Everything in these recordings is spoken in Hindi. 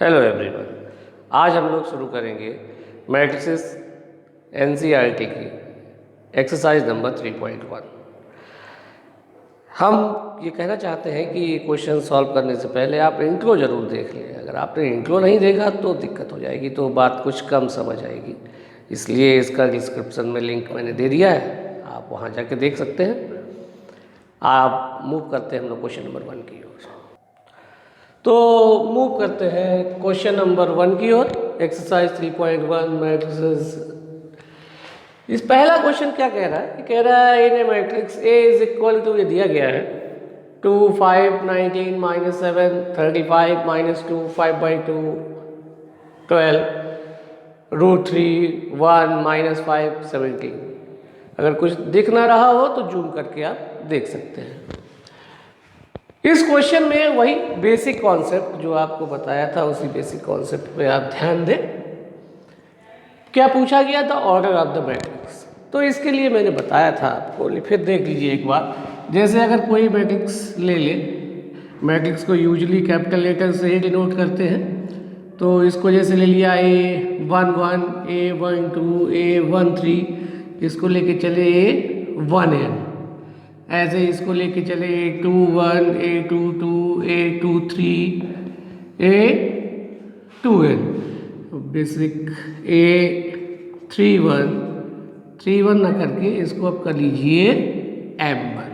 हेलो एवरीवन, आज हम लोग शुरू करेंगे मैट्रिसेस एनसीईआरटी की एक्सरसाइज नंबर 3.1। हम ये कहना चाहते हैं कि क्वेश्चन सॉल्व करने से पहले आप इंट्रो ज़रूर देख लें। अगर आपने इंट्रो नहीं देखा तो दिक्कत हो जाएगी, तो बात कुछ कम समझ आएगी। इसलिए इसका डिस्क्रिप्शन में लिंक मैंने दे दिया है, आप वहाँ जाके देख सकते हैं। आप मूव करते हैं हम लोग क्वेश्चन नंबर 1 की ओर। तो मूव करते हैं क्वेश्चन नंबर 1 की ओर, एक्सरसाइज 3.1 मैट्रिसेस। इस पहला क्वेश्चन क्या कह रहा है? कह रहा है in a matrix A is equal to, ये दिया गया है 2 5 19 -7 35 -2 5/2 12 √3 1 -5 17। अगर कुछ दिख ना रहा हो तो जूम करके आप देख सकते हैं। इस क्वेश्चन में वही बेसिक कॉन्सेप्ट जो आपको बताया था, उसी बेसिक कॉन्सेप्ट पे आप ध्यान दें। क्या पूछा गया था? Order of the matrix. तो इसके लिए मैंने बताया था आपको, फिर देख लीजिए एक बार। जैसे अगर कोई मैट्रिक्स ले ले, मैट्रिक्स को यूजली कैपिटल लेटर से ही डिनोट करते हैं। तो इसको जैसे ले लिया A11 A12 A13, इसको लेके चले A1n, ऐसे इसको लेके चले A21 A22 A23 A2n, basic A31 ना करके इसको आप कर लीजिए M1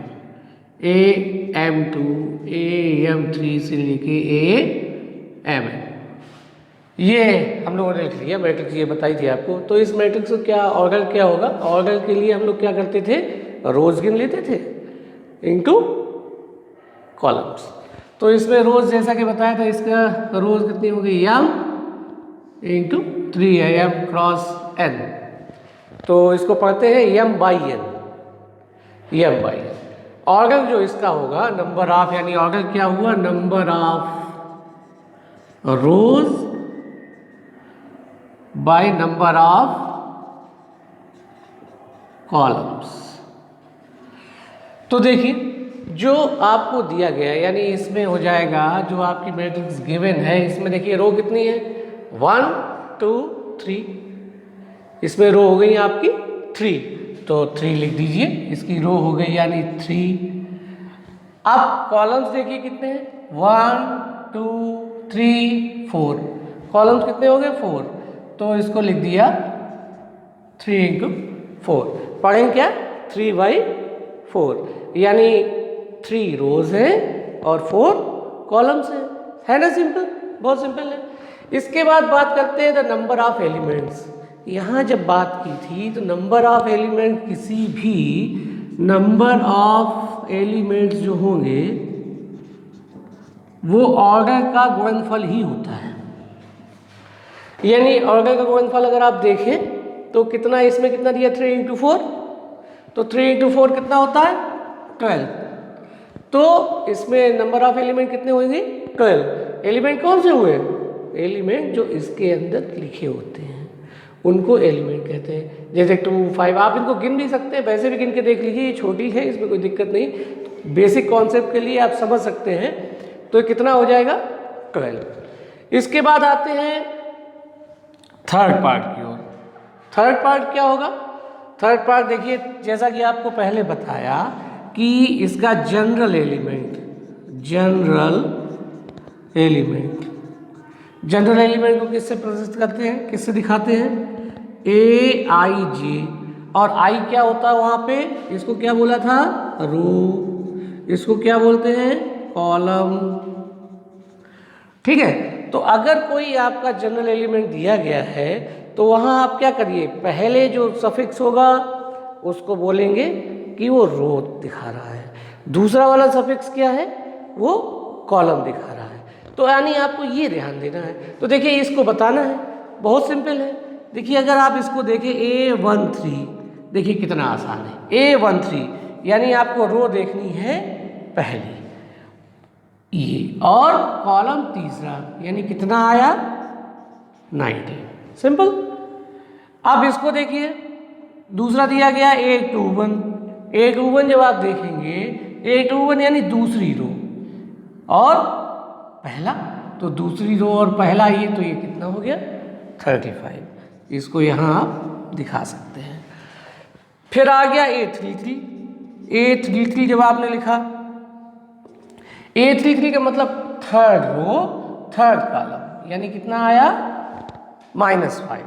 AM2 AM3 से लेके AM। ये हम लोगों ने लिख लिया मैट्रिक्स, ये बताई थी आपको। तो इस मैट्रिक्स को क्या ऑर्डर क्या होगा? ऑर्डर के लिए हम लोग क्या करते थे? रोज गिन लेते थे इनटू कॉलम्स। तो इसमें रोज जैसा कि बताया था, इसका रोज कितनी हो गई? m इंटू 3 है, m क्रॉस n। तो इसको पढ़ते हैं m/n। ऑर्डर जो इसका होगा नंबर ऑफ, यानी ऑर्डर क्या हुआ? Number of rose by number of columns. तो देखिए, जो आपको दिया गया है, यानी इसमें हो जाएगा जो आपकी मैट्रिक्स गिवन है, इसमें देखिए रो कितनी है? 1 2 3। इसमें रो हो गई आपकी 3, तो 3 लिख दीजिए, इसकी रो हो गई यानी 3। अब कॉलम्स देखिए कितने हैं? 1 2 3 4। कॉलम्स कितने हो गए? 4। तो इसको लिख दिया 3 इंटू 4। पढ़ें क्या? 3/4, यानी 3 रोज है और 4 कॉलम्स है ना? सिंपल, बहुत सिंपल है। इसके बाद बात करते हैं द नंबर ऑफ एलिमेंट्स। यहाँ जब बात की थी तो नंबर ऑफ एलिमेंट, किसी भी नंबर ऑफ एलिमेंट्स जो होंगे वो ऑर्डर का गुणनफल ही होता है। यानी ऑर्डर का गुणनफल अगर आप देखें तो कितना, इसमें कितना दिया? 3 इंटू 4। तो 3 इंटू 4 कितना होता है? 12। तो इसमें नंबर ऑफ एलिमेंट कितने होंगे? 12। एलिमेंट कौन से हुए? एलिमेंट जो इसके अंदर लिखे होते हैं उनको एलिमेंट कहते हैं। जैसे 2 5, आप इनको गिन भी सकते हैं, वैसे भी गिन के देख लीजिए, ये छोटी है, इसमें कोई दिक्कत नहीं। बेसिक कॉन्सेप्ट के लिए आप समझ सकते हैं। तो कितना हो जाएगा? 12। इसके बाद आते हैं थर्ड पार्ट की ओर। थर्ड पार्ट क्या होगा? थर्ड पार्ट देखिए, जैसा कि आपको पहले बताया कि इसका जनरल एलिमेंट को किससे प्रदर्शित करते हैं, किससे दिखाते हैं? AIJ। और I क्या होता है वहां पे? इसको क्या बोला था? रो। इसको क्या बोलते हैं? कॉलम। ठीक है। तो अगर कोई आपका जनरल एलिमेंट दिया गया है तो वहां आप क्या करिए? पहले जो सफिक्स होगा उसको बोलेंगे कि वो रो दिखा रहा है, दूसरा वाला सफिक्स क्या है? वो कॉलम दिखा रहा है। तो यानी आपको ये ध्यान देना है। तो देखिए, इसको बताना है, बहुत सिंपल है। देखिए, अगर आप इसको देखें A13, देखिए कितना आसान है। A13 यानी आपको रो देखनी है पहली, ये, और कॉलम तीसरा, यानी कितना आया? 19। सिंपल। अब इसको देखिए, दूसरा दिया गया A21 जब आप देखेंगे A21 यानी दूसरी रो, और पहला तो दूसरी रो और पहला ये, तो ये कितना हो गया 35। इसको यहाँ आप दिखा सकते हैं। फिर आ गया A33 जब आपने लिखा, A33 का मतलब थर्ड रो थर्ड कॉलम, यानी कितना आया -5।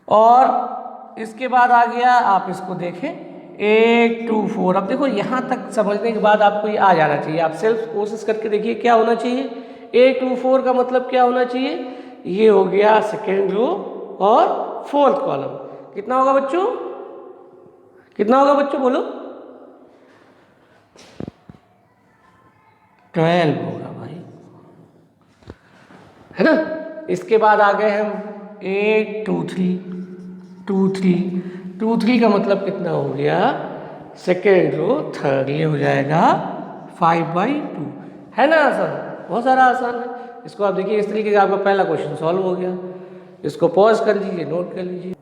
और इसके बाद आ गया, आप इसको देखें 1 2 4। अब देखो यहाँ तक समझने के बाद आपको ये आ जाना चाहिए। आप सेल्फ कोशिश करके देखिए क्या होना चाहिए। 1 2 4 का मतलब क्या होना चाहिए, ये हो गया सेकेंड रो और फोर्थ कॉलम। कितना होगा बच्चों, कितना होगा बच्चों बोलो, 12 होगा भाई, है ना। इसके बाद आ गए हम 8 2 3 का मतलब कितना हो गया, सेकेंड रो थर्ड, ये हो जाएगा 5/2, है ना। आसान, बहुत सारा आसान है। इसको आप देखिए इस तरीके से आपका पहला क्वेश्चन सॉल्व हो गया। इसको पॉज कर लीजिए, नोट कर लीजिए।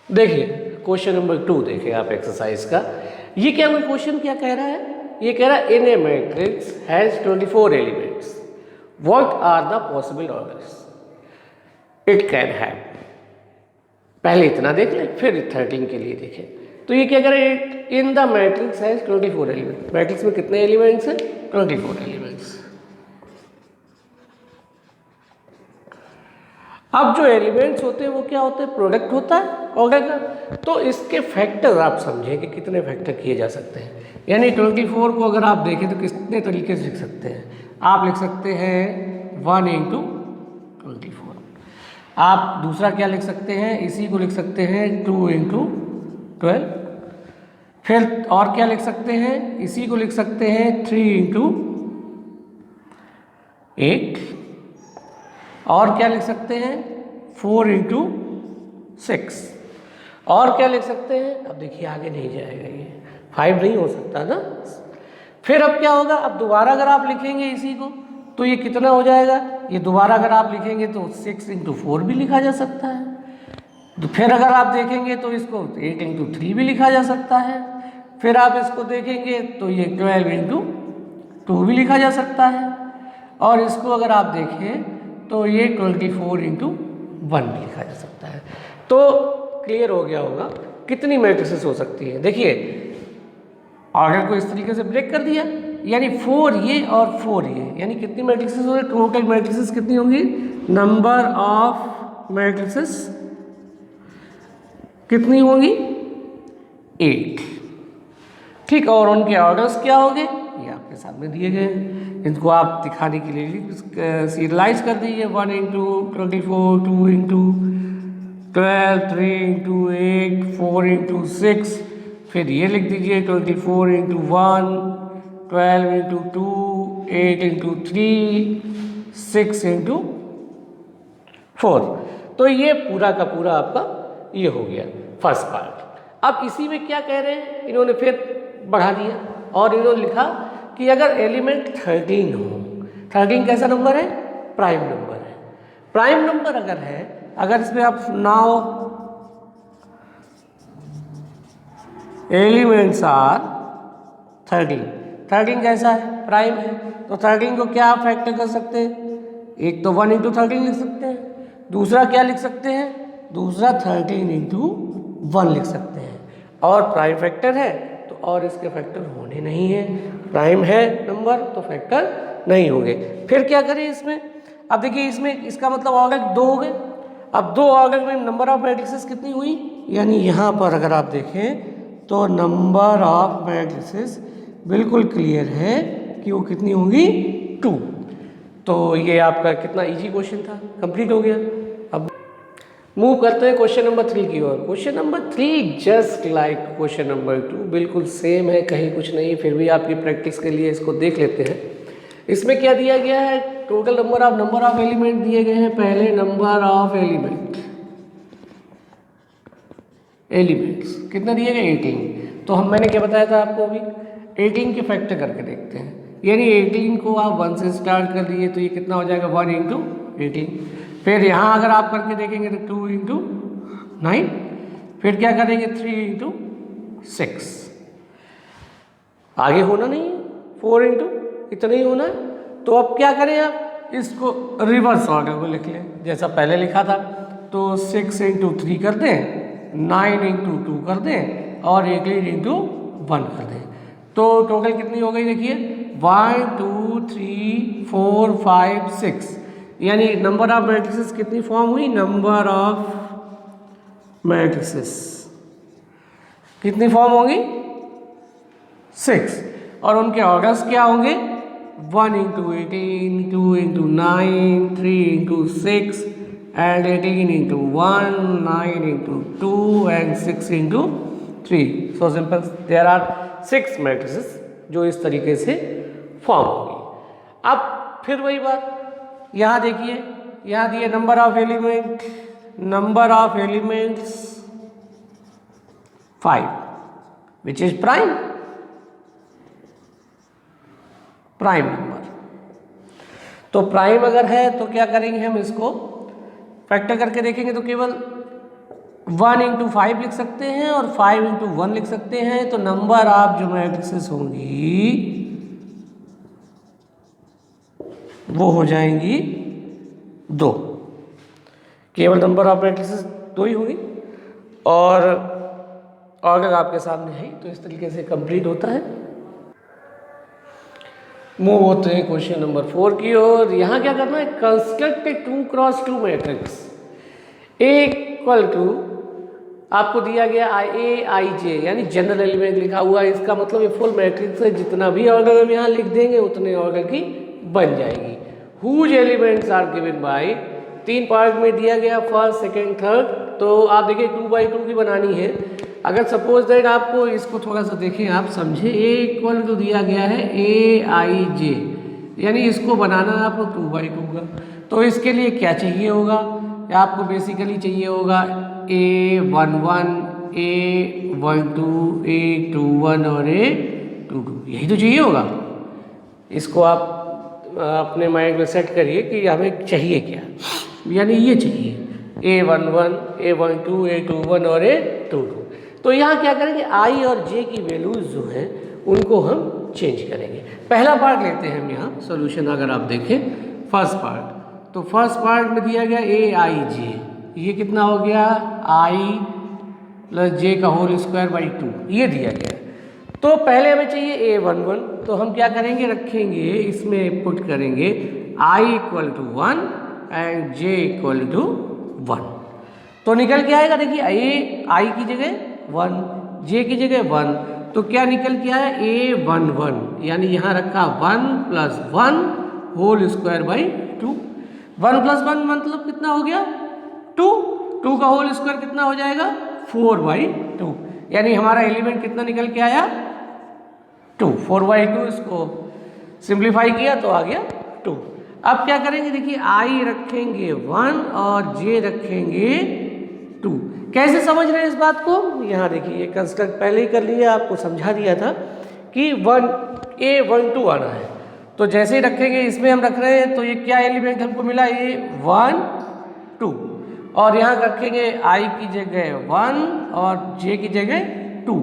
देखिए क्वेश्चन नंबर 2 देखिए आप एक्सरसाइज का। ये क्या कोई क्वेश्चन क्या कह रहा है, ये कह रहा है in a matrix has 24 elements, what are the possible orders it can have. पहले इतना देख ले, फिर 13 के लिए देखें। तो ये क्या कह रहा है, in the matrix has 24 elements. Matrix में कितने एलिमेंट्स हैं, 24 एलिमेंट्स। अब जो एलिमेंट्स होते हैं वो क्या होते हैं, प्रोडक्ट होता है ऑर्डर का। तो इसके फैक्टर आप समझें कि कितने फैक्टर किए जा सकते हैं। यानी 24 को अगर आप देखें तो कितने तरीके से लिख सकते हैं। आप लिख सकते हैं 1 × 24। आप दूसरा क्या लिख सकते हैं, इसी को लिख सकते हैं 2 × 12। फिर और क्या लिख सकते हैं, इसी को लिख सकते हैं 3 × 8। और क्या लिख सकते हैं 4 × 6। और क्या लिख सकते हैं, अब देखिए आगे नहीं जाएगा, ये 5 नहीं हो सकता ना। फिर अब क्या होगा, अब दोबारा अगर आप लिखेंगे इसी को तो ये कितना हो जाएगा, ये दोबारा अगर आप लिखेंगे तो 6 × 4 भी लिखा जा सकता है। तो फिर अगर आप देखेंगे तो इसको 8 × 3 भी लिखा जा सकता है। फिर आप इसको देखेंगे तो ये 12 × 2 भी लिखा जा सकता है। और इसको अगर आप देखें तो ये 24 × 1 भी लिखा जा सकता है। तो क्लियर हो गया होगा कितनी मैट्रिसेस हो सकती है। देखिए ऑर्डर को इस तरीके से ब्रेक कर दिया, यानी 4 ये और 4 ये, यानी कितनी मैट्रिसेस हो रही, टोटल मैट्रिसेस कितनी होंगी, नंबर ऑफ मैट्रिसेस कितनी होंगी 8। ठीक, और उनके ऑर्डर्स क्या होंगे ये आपके सामने दिए गए हैं। इनको आप दिखाने के लिए सीरियलाइज कर दीजिए। 1 × 24, 2 × 12, 3 × 8, 4 × 6। फिर ये लिख दीजिए 24 × 1, 12 × 2, 8 × 3, 6 × 4। तो ये पूरा का पूरा आपका ये हो गया फर्स्ट पार्ट। अब इसी में क्या कह रहे हैं, इन्होंने फिर बढ़ा दिया और इन्होंने लिखा कि अगर एलिमेंट 13 हो, 13 कैसा नंबर है, प्राइम नंबर है। प्राइम नंबर अगर है, अगर इसमें आप नाउ एलिमेंट्स आर 13 कैसा है, प्राइम है। तो 13 को क्या आप फैक्टर कर सकते हैं, एक तो 1 × 13 लिख सकते हैं, दूसरा क्या लिख सकते हैं, दूसरा 13 × 1 लिख सकते हैं। और प्राइम फैक्टर है तो और इसके फैक्टर होने नहीं है, प्राइम है नंबर तो फैक्टर नहीं होंगे। फिर क्या करें इसमें, अब देखिए इसमें इसका मतलब ऑर्डर 2 हो गए। अब 2 ऑर्डर में नंबर ऑफ मैट्रिसेस कितनी हुई, यानी यहाँ पर अगर आप देखें तो नंबर ऑफ मैट्रिसेस बिल्कुल क्लियर है कि वो कितनी होंगी 2। तो ये आपका कितना इजी क्वेश्चन था, कंप्लीट हो गया। अब मूव करते हैं क्वेश्चन नंबर 3 की ओर। Question number 3 just like question number 2, बिल्कुल सेम है, कहीं कुछ नहीं। फिर भी आपकी प्रैक्टिस के लिए इसको देख लेते हैं। इसमें क्या दिया गया है, टोटल नंबर ऑफ एलिमेंट दिए गए हैं। पहले नंबर ऑफ एलिमेंट्स कितना दिए गए 18। तो मैंने क्या बताया था आपको अभी, 18 के फैक्टर करके देखते हैं। यानी 18 को आप 1 से स्टार्ट कर दिए तो ये कितना हो जाएगा 1 × 18। फिर यहाँ अगर आप करके देखेंगे तो 2 × 9। फिर क्या करेंगे 3 × 6। आगे होना नहीं है, 4 × इतना ही होना है। तो अब क्या करें आप, इसको रिवर्स ऑर्डर में लिख लें जैसा पहले लिखा था। तो 6 इंटू 3 कर दें, 9 इंटू 2 कर दें और 18 इंटू 1 कर दें। तो टोटल कितनी हो गई देखिए, 1 2 3 4 5 6, यानी नंबर ऑफ मैट्रिसेस कितनी फॉर्म हुई, नंबर ऑफ मैट्रिसेस कितनी फॉर्म होंगी, 6। और उनके ऑर्डर्स क्या होंगे, 1 into 18, 2 into 9, 3 into 6 and 18 into 1, 9 into 2 and 6 into 3। So simple, there are 6 matrices जो इस तरीके से फॉर्म होगी। अब फिर वही बात यहाँ देखिए, यहाँ दिए number of element, number of elements 5 which is prime number. तो प्राइम अगर है तो क्या करेंगे, हम इसको फैक्टर करके देखेंगे तो केवल 1 इंटू 5 लिख सकते हैं और 5 इंटू 1 लिख सकते हैं। तो नंबर ऑफ जो मैट्रिसेस होंगी वो हो जाएंगी 2, केवल नंबर ऑफ मैट्रिसेस 2 ही होगी। और ऑर्डर आपके सामने है, तो इस तरीके से कंप्लीट होता है। मूव होते हैं क्वेश्चन नंबर 4 की ओर। यहाँ क्या करना है, construct a 2x2 matrix A equal to, आपको दिया गया AIJ यानी जनरल एलिमेंट लिखा हुआ है, इसका मतलब ये फुल मैट्रिक्स है, जितना भी ऑर्डर हम यहाँ लिख देंगे उतने ऑर्डर की बन जाएगी। Whose elements are given by, 3 part में दिया गया, फर्स्ट सेकेंड थर्ड। तो आप देखिए 2x2 की बनानी है। अगर सपोज दैट आपको इसको थोड़ा सा देखें, आप समझे, A इक्वल टू दिया गया है AIJ, यानी इसको बनाना है आपको 2x2 का। तो इसके लिए क्या चाहिए होगा, आपको बेसिकली चाहिए होगा A11, A12, A21 और A22, यही तो चाहिए होगा। इसको आप अपने माइंड में सेट करिए कि हमें चाहिए क्या, यानी ये चाहिए A11, A12, A21 और A22। तो यहाँ क्या करेंगे, I और J की वैल्यूज जो हैं उनको हम चेंज करेंगे। पहला पार्ट लेते हैं हम यहाँ सॉल्यूशन, अगर आप देखें फर्स्ट पार्ट, तो फर्स्ट पार्ट में दिया गया AIJ, ये कितना हो गया, I प्लस J का होल स्क्वायर बाई 2, ये दिया गया। तो पहले हमें चाहिए A11, तो हम क्या करेंगे, रखेंगे इसमें पुट करेंगे I equal to 1 and J equal to 1। तो निकल के आएगा, देखिए I की जगह 1, J की जगह 1, तो क्या निकल के आया A11, यानी यहाँ रखा 1 plus 1 whole square by 2। 1 plus 1 मतलब कितना हो गया 2, 2 का होल स्क्वायर कितना हो जाएगा 4/2, यानी हमारा एलिमेंट कितना निकल के आया 2, 4/2। इसको सिंप्लीफाई किया तो आ गया 2। अब क्या करेंगे, देखिए I रखेंगे 1 और J रखेंगे 2। कैसे समझ रहे हैं इस बात को, यहाँ देखिए ये कंस्ट्रक्ट पहले ही कर लिया, आपको समझा दिया था कि A12 आना है। तो जैसे ही रखेंगे, इसमें हम रख रहे हैं, तो ये क्या एलिमेंट हमको मिला, ये 1 2, और यहाँ रखेंगे I की जगह 1 और J की जगह 2,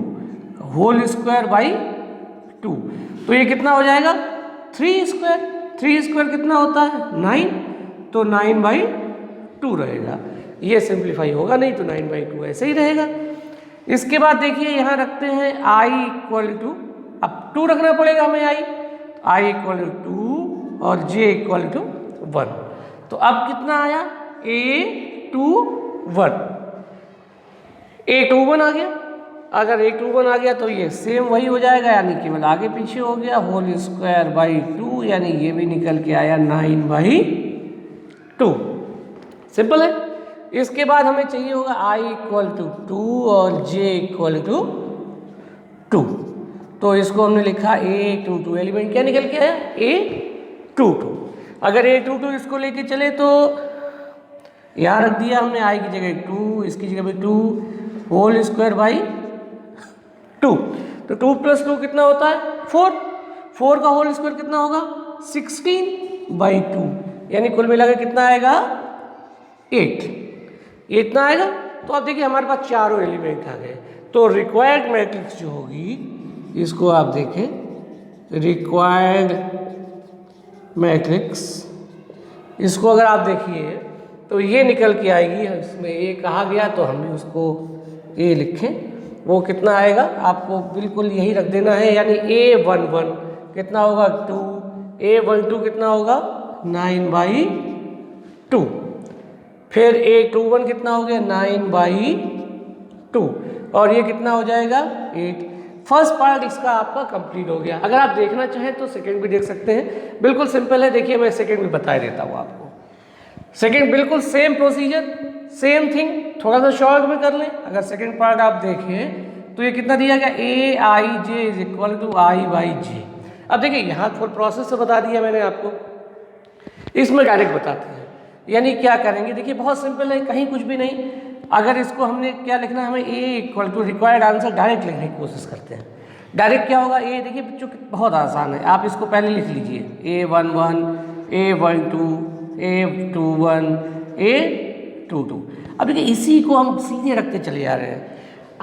होल स्क्वायर बाई 2। तो ये कितना हो जाएगा 3 स्क्वायर, 3 स्क्वायर कितना होता है 9, तो 9/2 रहेगा। ये सिंप्लीफाई होगा नहीं तो 9/2 ऐसे ही रहेगा। इसके बाद देखिए यहाँ रखते हैं I इक्वल टू, अब 2 रखना पड़ेगा हमें, I इक्वल टू 2 और J इक्वल टू 1। तो अब कितना आया A21, A21 आ गया। अगर A21 आ गया तो ये सेम वही हो जाएगा, यानी केवल आगे पीछे हो गया, होल स्क्वायर बाई 2, यानी ये भी निकल के आया 9/2। सिंपल है। इसके बाद हमें चाहिए होगा I इक्वल टू 2 और J इक्वल टू 2। तो इसको हमने लिखा A22, एलिमेंट क्या निकल के आया A22। अगर A22 इसको लेके चले तो यहाँ रख दिया हमने I की जगह 2, इसकी जगह भी 2, होल स्क्वायर बाई 2। तो 2 प्लस 2 कितना होता है 4, 4 का होल स्क्वायर कितना होगा 16/2, यानी कुल मिलाकर कितना आएगा 8, ये इतना आएगा। तो अब देखिए हमारे पास चारों एलिमेंट आ गए। तो रिक्वायर्ड मैट्रिक्स जो होगी, इसको आप देखें, रिक्वायर्ड मैट्रिक्स, इसको अगर आप देखिए तो ये निकल के आएगी, इसमें ए कहा गया तो हम भी उसको ए लिखें, वो कितना आएगा आपको बिल्कुल यही रख देना है, यानी A11 कितना होगा 2, A12 कितना होगा 9/2, फिर A21 कितना हो गया 9/2, और ये कितना हो जाएगा 8। फर्स्ट पार्ट इसका आपका कंप्लीट हो गया। अगर आप देखना चाहें तो सेकंड भी देख सकते हैं, बिल्कुल सिंपल है। देखिए मैं सेकंड भी बता देता हूँ आपको। सेकंड बिल्कुल सेम प्रोसीजर, सेम थिंग, थोड़ा सा शॉर्ट में कर लें। अगर सेकंड पार्ट आप देखें तो ये कितना दिया गया AIJ is equal to I/J। अब देखिए यहाँ फुल प्रोसेस से बता दिया मैंने आपको, इसमें डायरेक्ट बताते हैं। यानी क्या करेंगे, देखिए बहुत सिंपल है, कहीं कुछ भी नहीं। अगर इसको हमने क्या लिखना है, हमें A equal to required answer direct लिखने की कोशिश करते हैं। डायरेक्ट क्या होगा, A देखिए बच्चों बहुत आसान है, आप इसको पहले लिख लीजिए A11, A12, A21, A22। अब देखिए इसी को हम सीधे रखते चले जा रहे हैं।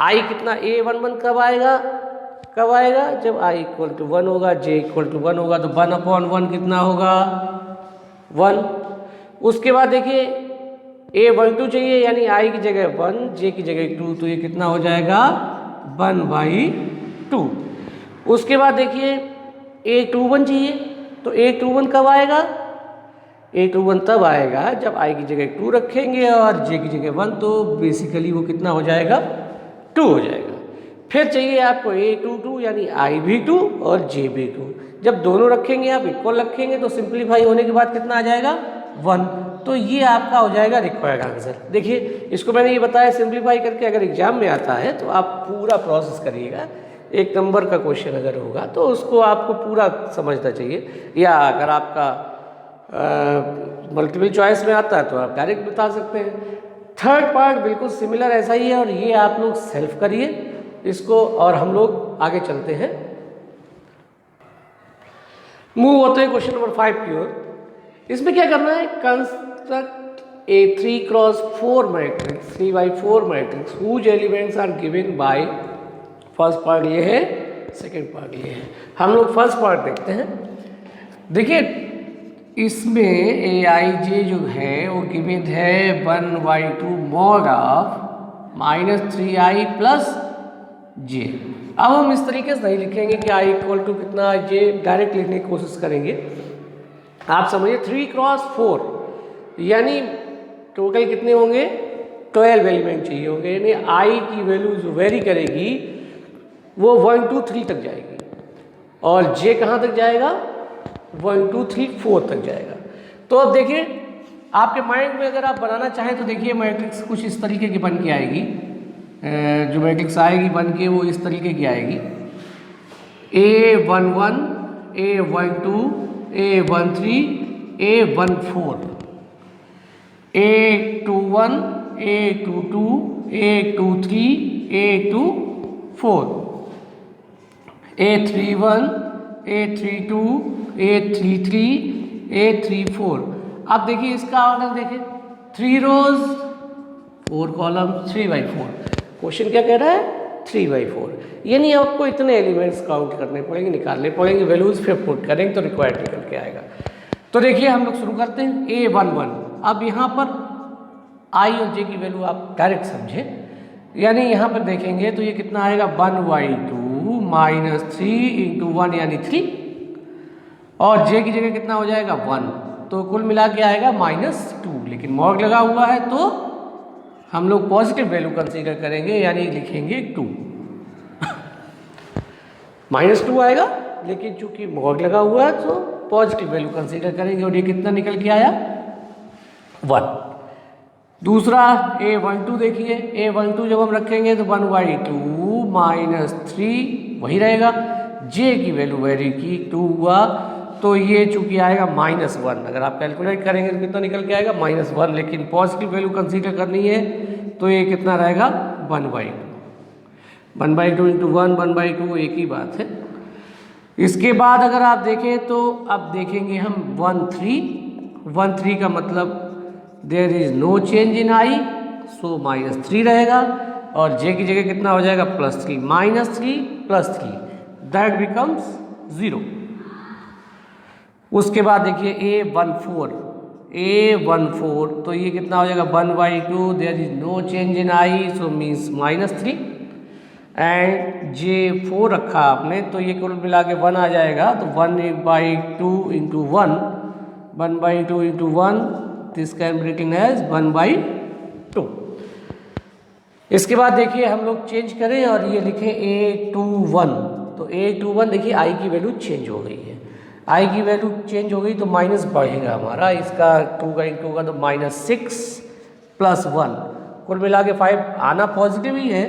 I कितना A11 कब आएगा, कब आएगा जब I इक्वल टू 1 होगा, J इक्वल टू 1 होगा, तो 1/1 कितना होगा 1। उसके बाद देखिए A12 चाहिए, यानी I की जगह 1, J की जगह 2, तो ये कितना हो जाएगा 1/2। उसके बाद देखिए A21 चाहिए, तो A21 कब आएगा, A21 तब आएगा जब I की जगह 2 रखेंगे और J की जगह 1, तो बेसिकली वो कितना हो जाएगा 2 हो जाएगा। फिर चाहिए आपको A22, यानी I भी 2 और J भी 2। जब दोनों रखेंगे आप इक्वल रखेंगे तो सिंप्लीफाई होने के बाद कितना आ जाएगा 1। तो ये आपका हो जाएगा रिक्वायर्ड आंसर। देखिए इसको मैंने ये बताया सिंप्लीफाई करके, अगर एग्जाम में आता है तो आप पूरा प्रोसेस करिएगा। 1 नंबर का क्वेश्चन अगर होगा तो उसको आपको पूरा समझना चाहिए, या अगर आपका मल्टीपल चॉइस में आता है तो आप डायरेक्ट बता सकते हैं। थर्ड पार्ट बिल्कुल सिमिलर ऐसा ही है, और ये आप लोग सेल्फ करिए इसको, और हम लोग आगे चलते हैं। मूव होते हैं क्वेश्चन नंबर 5 की ओर। इसमें क्या करना है, construct a 3x4 matrix, 3x4 matrix whose elements are given by, first part ये है, सेकंड पार्ट ये है। हम लोग फर्स्ट पार्ट देखते हैं। देखिए इसमें AIJ जो है वो गिवन है 1/2 mod of -3I plus J। अब हम इस तरीके से नहीं लिखेंगे कि I इक्वल टू कितना J, डायरेक्ट लिखने की कोशिश करेंगे। आप समझिए 3x4 यानी टोटल कितने होंगे 12 एलिमेंट चाहिए होंगे, यानी I की वैल्यू जो वेरी करेगी वो 1 2 3 तक जाएगी, और J कहाँ तक जाएगा 1 2 3 4 तक जाएगा। तो अब देखिए आपके माइंड में अगर आप बनाना चाहें तो देखिए मैट्रिक्स कुछ इस तरीके की बन के आएगी। जो मैट्रिक्स आएगी बन के वो इस तरीके की आएगी, A11, A12, A13, A14, A21, A22, A23, A24, A31, A32, A33, A34। अब देखिए इसका ऑर्डर देखिए 3 रोज 4 कॉलम 3/4। क्वेश्चन क्या कह रहा है 3/4, यानी आपको इतने एलिमेंट्स काउंट करने पड़ेंगे, निकालने पड़ेंगे, वैल्यूज फिर पुट करेंगे तो रिक्वायर्ड निकल के आएगा। तो देखिए हम लोग शुरू करते हैं A11। अब यहाँ पर I और J की वैल्यू आप डायरेक्ट समझे, यानी यहाँ पर देखेंगे तो ये कितना आएगा 1/2 -3 × 1 यानी 3, और J की जगह कितना हो जाएगा 1, तो कुल मिला के आएगा -2। लेकिन मॉड लगा हुआ है तो हम लोग पॉजिटिव वैल्यू कंसीडर करेंगे, यानी लिखेंगे 2 -2 आएगा, लेकिन चूंकि मॉड लगा हुआ है तो पॉजिटिव वैल्यू कंसीडर करेंगे, और ये कितना निकल के आया 1। दूसरा A12 देखिए, A12 जब हम रखेंगे तो 1/2 -3 वही रहेगा। J की वैल्यू वेरी की 2 हुआ, तो ये चूंकि आएगा -1। अगर आप कैलकुलेट करेंगे तो कितना निकल के आएगा -1, लेकिन पॉजिटिव वैल्यू कंसीडर करनी है तो ये कितना रहेगा 1/2। 1/2 × 1 1/2 एक ही बात है। इसके बाद अगर आप देखें तो अब देखेंगे हम 1 3 का मतलब there is no change in I, so -3 रहेगा, और J की जगह कितना हो जाएगा +3, -3 + 3 दैट बिकम्स 0। उसके बाद देखिए A14 तो ये कितना हो जाएगा 1/2, there is no change in I so means -3 and J4 रखा आपने तो ये कुल मिला के 1 आ जाएगा तो 1/2 into 1 this can be written as 1/2। इसके बाद देखिए हम लोग चेंज करें और ये लिखें A21 तो A21 देखिए आई की वैल्यू चेंज हो गई है, आई की वैल्यू चेंज हो गई तो माइनस बढ़ेगा हमारा, इसका 2 का इंटू का तो -6 + 1 कुल मिला के 5 आना पॉजिटिव ही है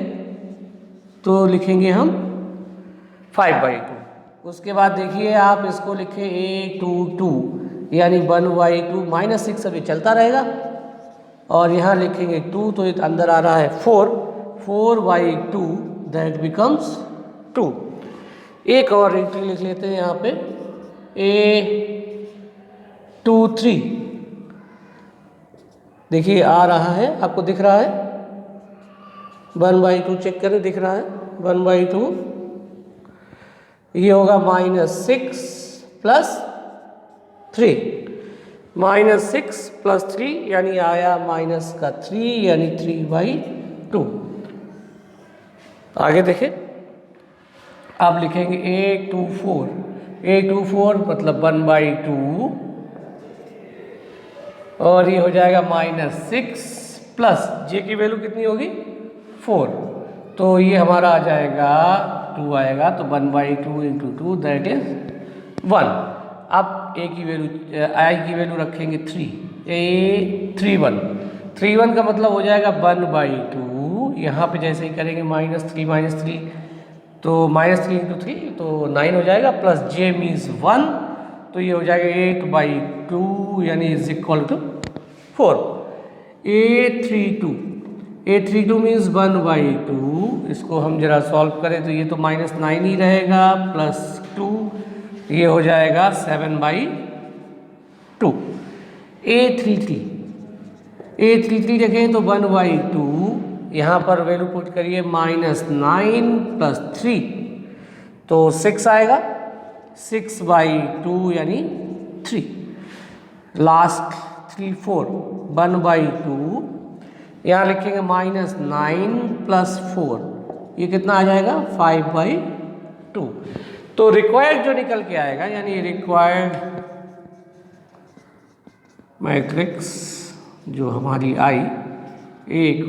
तो लिखेंगे हम 5/2। उसके बाद देखिए आप इसको लिखें A22 यानी 1/2 -6 अभी चलता रहेगा और यहाँ लिखेंगे 2 तो अंदर आ रहा है 4/2 दैट बिकम्स 2। एक और एंट्री लिख लेते हैं यहाँ पे A23 देखिए आ रहा है, आपको दिख रहा है 1/2 चेक करें, दिख रहा है 1/2 ये होगा -6 + 3 -6 + 3 यानी आया -3 यानी 3/2। आगे देखें आप लिखेंगे A24 मतलब 1/2 और ये हो जाएगा -6 प्लस J की वैल्यू कितनी होगी 4 तो ये हमारा आ जाएगा 2 आएगा तो 1/2 इंटू 2 दैट इज 1। अब A की वैल्यू I की वैल्यू रखेंगे 31 का मतलब हो जाएगा 1/2 यहाँ पे जैसे ही करेंगे -3 तो -3 इंटू 3 तो 9 हो जाएगा प्लस J मीन्स 1 तो ये हो जाएगा 8/2 यानी is equal to 4। A32 means 1/2 इसको हम जरा सॉल्व करें तो ये तो -9 ही रहेगा प्लस 2 ये हो जाएगा 7/2। A33 देखें तो 1/2 यहाँ पर वैल्यू पुट करिए -9 + 3 तो 6 आएगा 6/2 यानी 3। लास्ट 4 1/2 यहाँ लिखेंगे -9 + 4 ये कितना आ जाएगा 5/2। तो रिक्वायर्ड जो निकल के आएगा यानी रिक्वायर्ड मैट्रिक्स जो हमारी आई A =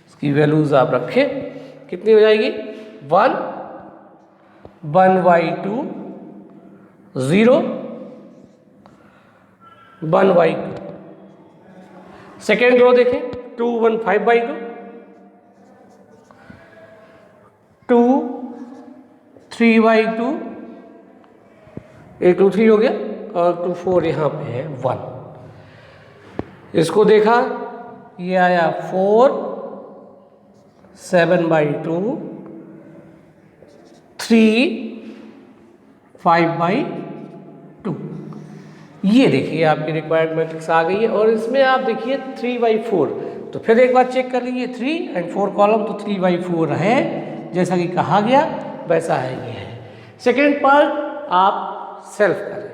इसकी वैल्यूज आप रखें कितनी हो जाएगी 1 1/2 0 1/2। सेकेंड रो देखें 2 1 5/2 2 3/2 A23 हो गया और 24 यहाँ पे है 1। इसको देखा ये आया 4 7/2 3 5/2। ये देखिए आपकी रिक्वायर्ड मैट्रिक्स आ गई है और इसमें आप देखिए 3/4 तो फिर एक बार चेक कर लीजिए 3 और 4 कॉलम तो 3/4 है जैसा कि कहा गया वैसा है ये है। सेकेंड पार्ट आप सेल्फ करें।